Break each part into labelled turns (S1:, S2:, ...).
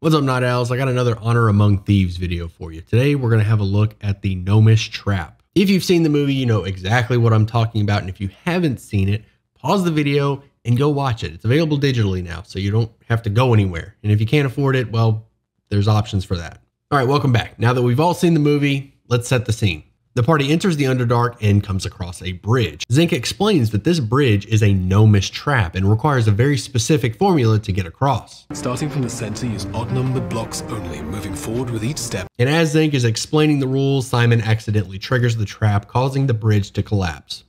S1: What's up, Night Owls? I got another Honor Among Thieves video for you. Today, we're going to have a look at the gnomish trap. If you've seen the movie, you know exactly what I'm talking about. And if you haven't seen it, pause the video and go watch it. It's available digitally now, so you don't have to go anywhere. And if you can't afford it, well, there's options for that. All right, welcome back. Now that we've all seen the movie, let's set the scene. The party enters the Underdark and comes across a bridge. Zinc explains that this bridge is a gnomish trap and requires a very specific formula to get across.
S2: Starting from the center, use odd-numbered blocks only, moving forward with each step.
S1: And as Zinc is explaining the rules, Simon accidentally triggers the trap, causing the bridge to collapse.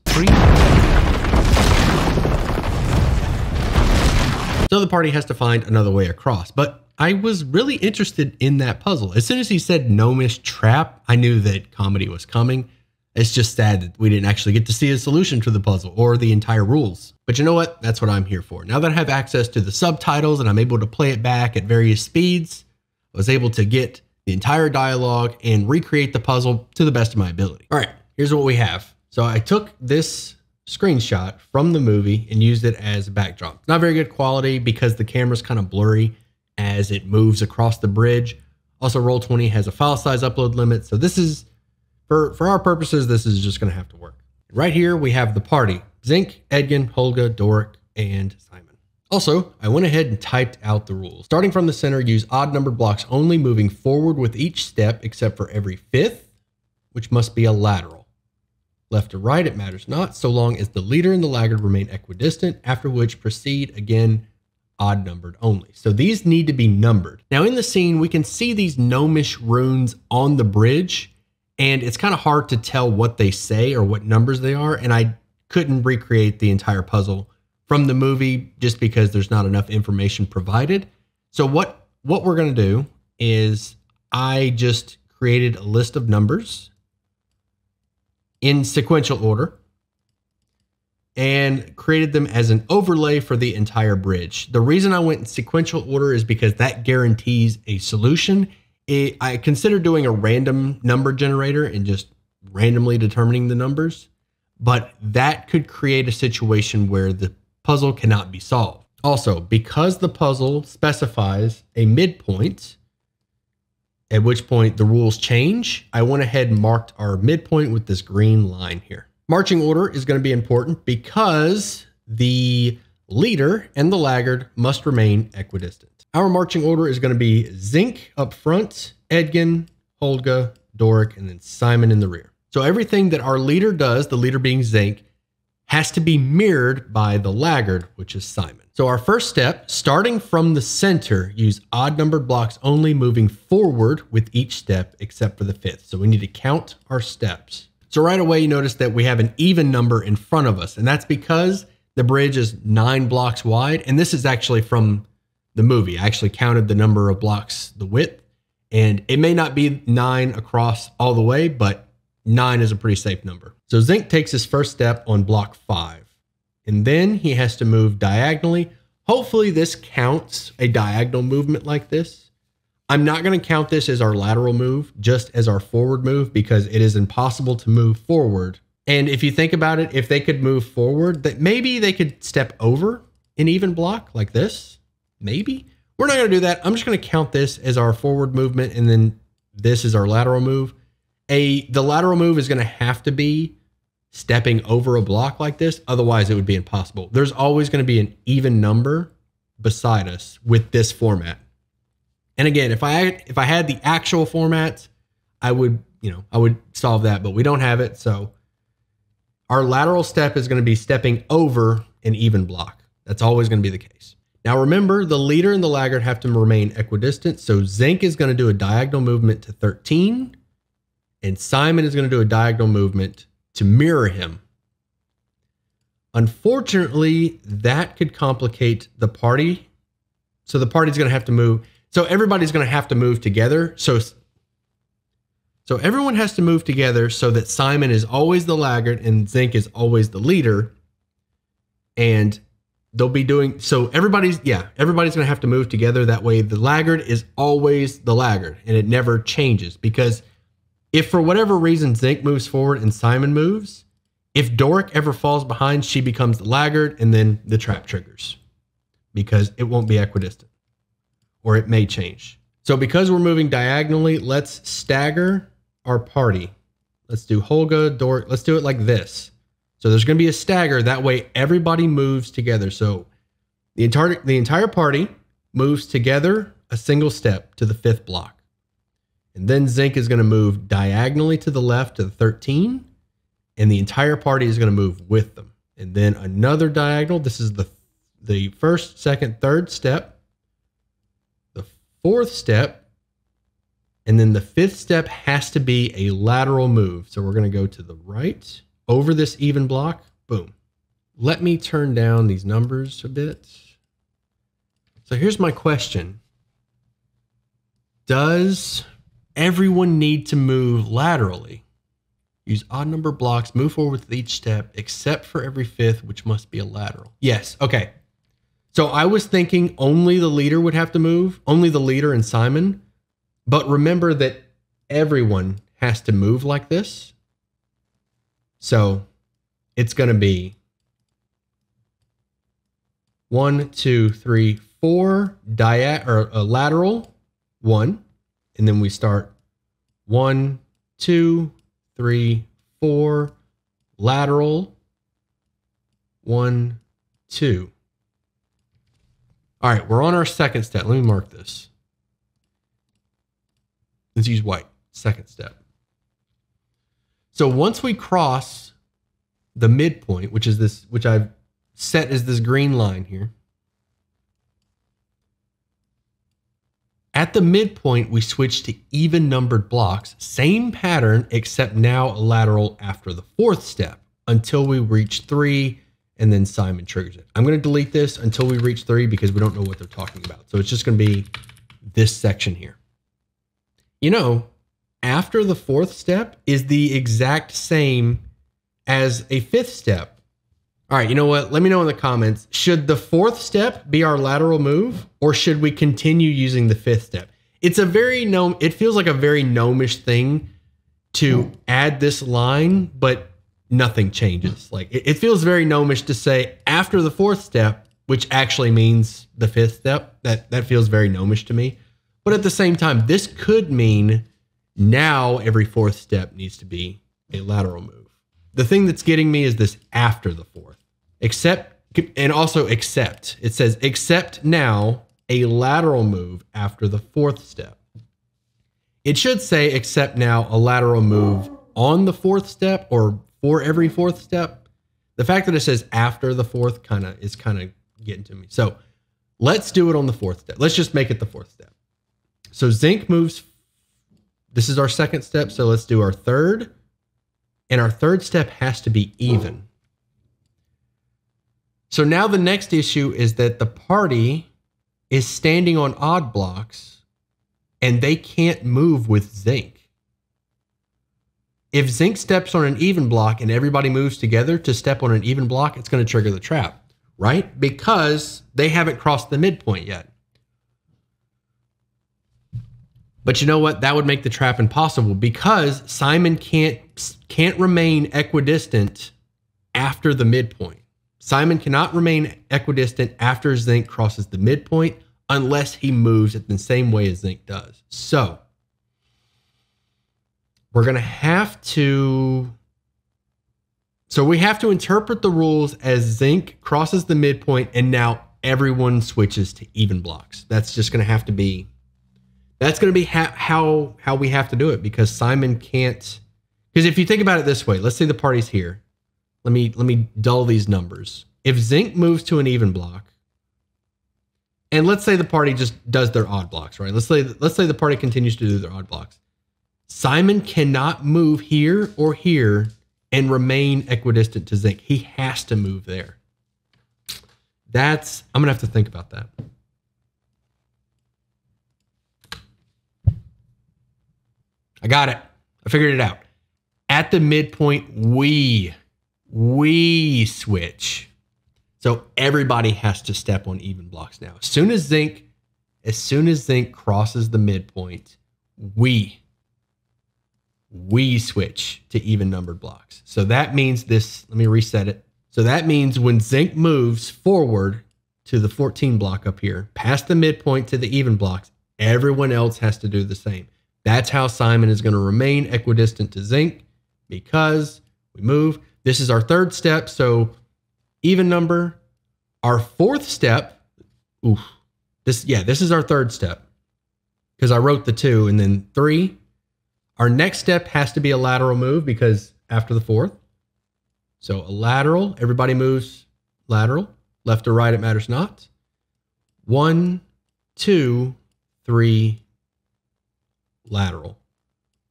S1: So the party has to find another way across, but I was really interested in that puzzle. As soon as he said gnomish trap, I knew that comedy was coming. It's just sad that we didn't actually get to see a solution to the puzzle or the entire rules. But you know what? That's what I'm here for. Now that I have access to the subtitles and I'm able to play it back at various speeds, I was able to get the entire dialogue and recreate the puzzle to the best of my ability. All right, here's what we have. So I took this screenshot from the movie and used it as a backdrop. Not very good quality because the camera's kind of blurry as it moves across the bridge. Also, Roll20 has a file size upload limit. So this is, for our purposes, this is just gonna have to work. Right here, we have the party: Zinc, Edgin, Holga, Doric, and Simon. Also, I went ahead and typed out the rules. Starting from the center, use odd numbered blocks only, moving forward with each step except for every fifth, which must be a lateral. Left to right, it matters not, so long as the leader and the laggard remain equidistant, after which proceed again odd numbered only. So these need to be numbered. Now in the scene, we can see these gnomish runes on the bridge, and it's kind of hard to tell what they say or what numbers they are. And I couldn't recreate the entire puzzle from the movie just because there's not enough information provided. So what we're going to do is I just created a list of numbers in sequential order and created them as an overlay for the entire bridge. The reason I went in sequential order is because that guarantees a solution. I considered doing a random number generator and just randomly determining the numbers, but that could create a situation where the puzzle cannot be solved. Also, because the puzzle specifies a midpoint, at which point the rules change, I went ahead and marked our midpoint with this green line here. Marching order is going to be important because the leader and the laggard must remain equidistant. Our marching order is going to be Zinc up front, Edgin, Holga, Doric, and then Simon in the rear. So everything that our leader does, the leader being Zinc, has to be mirrored by the laggard, which is Simon. So our first step, starting from the center, use odd numbered blocks only, moving forward with each step except for the fifth. So we need to count our steps. So right away, you notice that we have an even number in front of us, and that's because the bridge is 9 blocks wide. And this is actually from the movie. I actually counted the number of blocks, the width, and it may not be 9 across all the way, but 9 is a pretty safe number. So Zinc takes his first step on block 5, and then he has to move diagonally. Hopefully this counts a diagonal movement like this. I'm not going to count this as our lateral move, just as our forward move, because it is impossible to move forward. And if you think about it, if they could move forward, that maybe they could step over an even block like this. Maybe. We're not going to do that. I'm just going to count this as our forward movement, and then this is our lateral move. The lateral move is going to have to be stepping over a block like this. Otherwise, it would be impossible. There's always going to be an even number beside us with this format. And again, if I had the actual format, I would solve that, but we don't have it. So our lateral step is going to be stepping over an even block. That's always going to be the case. Now remember, the leader and the laggard have to remain equidistant. So Zinc is going to do a diagonal movement to 13, and Simon is going to do a diagonal movement to mirror him. Unfortunately, that could complicate the party. So the party's going to have to move. So everybody's going to have to move together. So everyone has to move together so that Simon is always the laggard and Zinc is always the leader. And they'll be doing, so everybody's going to have to move together. That way the laggard is always the laggard and it never changes. Because if for whatever reason Zinc moves forward and Simon moves, if Doric ever falls behind, she becomes the laggard and then the trap triggers because it won't be equidistant. Or it may change. So because we're moving diagonally, let's stagger our party. Let's do Holga, Dork. Let's do it like this. So there's going to be a stagger. That way everybody moves together. So the entire party moves together a single step to the 5th block. And then Zinc is going to move diagonally to the left to the 13. And the entire party is going to move with them. And then another diagonal. This is the 1st, 2nd, 3rd step. The 4th step. And then the 5th step has to be a lateral move. So we're going to go to the right over this even block. Boom. Let me turn down these numbers a bit. So here's my question. Does everyone need to move laterally? Use odd number blocks, move forward with each step, except for every 5th, which must be a lateral. Yes, okay. So I was thinking only the leader would have to move, only the leader and Simon. But remember that everyone has to move like this. So it's going to be 1, 2, 3, 4 lateral 1, and then we start 1, 2, 3, 4 lateral 1, 2. All right, we're on our 2nd step. Let me mark this. Let's use white. 2nd step. So once we cross the midpoint, which is this, which I've set as this green line here. At the midpoint, we switch to even numbered blocks. Same pattern, except now a lateral after the 4th step until we reach 3, and then Simon triggers it. I'm going to delete this until we reach 3 because we don't know what they're talking about. So it's just going to be this section here. You know, after the 4th step is the exact same as a 5th step. All right, you know what? Let me know in the comments. Should the 4th step be our lateral move, or should we continue using the 5th step? It's a very gnome. It feels like a very gnomish thing to add this line, but nothing changes. Like it feels very gnomish to say after the 4th step, which actually means the 5th step. That feels very gnomish to me. But at the same time, this could mean now every 4th step needs to be a lateral move. The thing that's getting me is this after the 4th. Except, and also except. It says except now a lateral move after the 4th step. It should say except now a lateral move on the 4th step or for every 4th step. The fact that it says after the 4th is kind of getting to me. So let's do it on the 4th step. Let's just make it the 4th step. So Zinc moves. This is our 2nd step. So let's do our 3rd. And our 3rd step has to be even. So now the next issue is that the party is standing on odd blocks and they can't move with Zinc. If Zinc steps on an even block and everybody moves together to step on an even block, it's going to trigger the trap, right? Because they haven't crossed the midpoint yet. But you know what? That would make the trap impossible because Simon can't remain equidistant after the midpoint. Simon cannot remain equidistant after Zinc crosses the midpoint unless he moves it the same way as Zinc does. So we're going to have to... So we have to interpret the rules as Zinc crosses the midpoint and now everyone switches to even blocks. That's just going to have to be... That's going to be how we have to do it because Simon can't... Because if you think about it this way, let's say the party's here. Let me dull these numbers. If Zinc moves to an even block, and let's say the party just does their odd blocks, right? Let's say the party continues to do their odd blocks. Simon cannot move here or here and remain equidistant to Zinc. He has to move there. I'm going to have to think about that. I got it. I figured it out. At the midpoint, we switch. So everybody has to step on even blocks now. As soon as Zinc crosses the midpoint, we switch to even numbered blocks. So that means this, let me reset it. So that means when Zinc moves forward to the 14 block up here, past the midpoint to the even blocks, Everyone else has to do the same. That's how Simon is going to remain equidistant to zinc, because we move. This is our third step, so even number. Our fourth step, this is our third step, because I wrote the 2 and then 3. Our next step has to be a lateral move, because after the fourth. So a lateral, everybody moves lateral, left or right, it matters not. 1, 2, 3, lateral.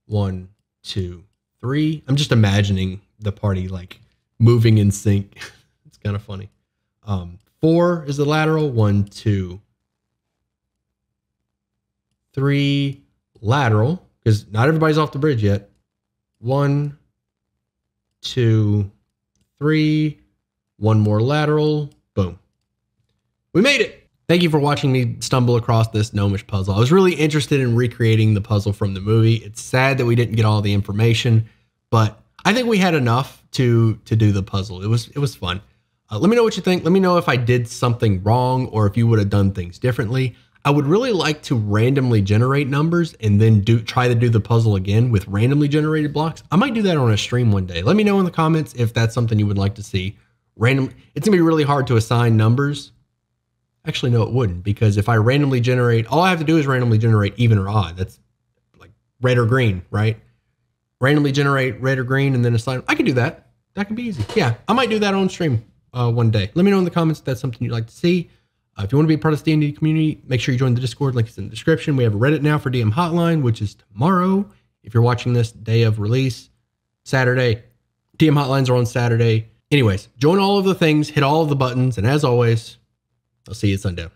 S1: 1, 2, 3. I'm just imagining the party like moving in sync. It's kind of funny. 4 is the lateral. 1, 2, 3, lateral, because not everybody's off the bridge yet. 1, 2, 3, 1 more lateral. Boom. We made it. Thank you for watching me stumble across this gnomish puzzle. I was really interested in recreating the puzzle from the movie. It's sad that we didn't get all the information, but I think we had enough to do the puzzle. It was fun. Let me know what you think. Let me know if I did something wrong or if you would have done things differently. I would really like to randomly generate numbers and then try to do the puzzle again with randomly generated blocks. I might do that on a stream one day. Let me know in the comments if that's something you would like to see. It's gonna be really hard to assign numbers. Actually, no, it wouldn't, because if I randomly generate, all I have to do is randomly generate even or odd. That's like red or green, right? Randomly generate red or green and then assign. I can do that. That can be easy. Yeah, I might do that on stream one day. Let me know in the comments if that's something you'd like to see. If you want to be a part of the D&D community, make sure you join the Discord. Link is in the description. We have a Reddit now for DM Hotline, which is tomorrow. If you're watching this day of release, Saturday. DM Hotlines are on Saturday. Anyways, join all of the things, hit all of the buttons, and as always, I'll see you at sundown.